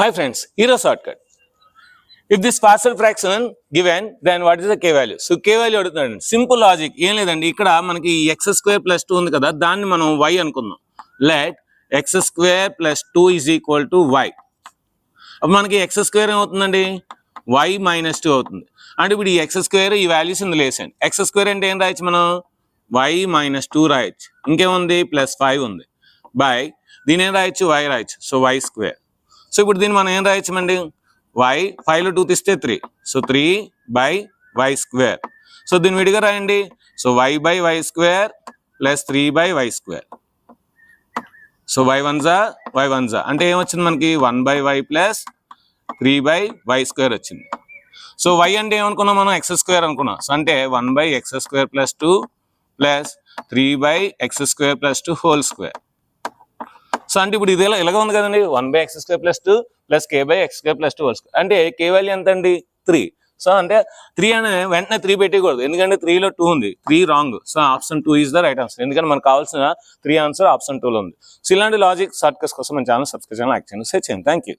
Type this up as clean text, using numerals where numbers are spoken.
Hi friends, here is shortcut. If this partial fraction given, then what is the k value? So k value అడుగుతున్నాడు. Simple logic ఏం లేదండి, ఇక్కడ మనకి x² + 2 ఉంది కదా, దాన్ని మనం y అనుకుందాం. Let x² + 2 is equal to y. అప్పుడు మనకి x² ఏమవుతుందండి, y - 2 అవుతుంది. అంటే ఇప్పుడు ఈ x² ఈ వాల్యూస్ ఇందులో వేసేయండి. x² అంటే ఏం రాయొచ్చు మనం, y - 2 రాయొచ్చు. ఇంకేముంది, +5 ఉంది. బై దీని ఏం రాయొచ్చు, y రాయొచ్చు. So y². సో ఇప్పుడు దీన్ని మనం ఏం రాయొచ్చమండి, y 5లో 2 తీస్తే 3. So 3/y². సో దీన్ని విడిగా రాయండి. So y/y² + 3/y². So y1 అంటే ఏమొచ్చింది మనకి, 1/y + 3/y² వచ్చింది. సో y అంటే ఏమనుకున్నాం మనం, x² అనుకున్నాం. సో అంటే 1/x² + 2 + 3/x² + 2 whole square. So అంటే ఇప్పుడు ఇది ఇలాగ ఉంది కదండి, 1/x² + 2 + k/x² + 2 హోల్ స్క్వేర్. అంటే k వాల్యూ ఎంత అండి, 3. సో అంటే 3 అనే వెంటనే 3 పెట్టకూడదు, ఎందుకంటే 3లో 2 ఉంది. 3 wrong. So option 2 is the right answer. ఎందుకంటే మనకు కావాల్సిన 3 ఆన్సర్ ఆప్షన్ 2లో ఉంది. సో ఇలాంటి లాజిక్ షార్ట్ కట్స్ కోసం మన ఛానల్ సబ్స్క్రైబ్ చేయండి, లైక్ చేయండి, షేర్ చేయండి. Thank you.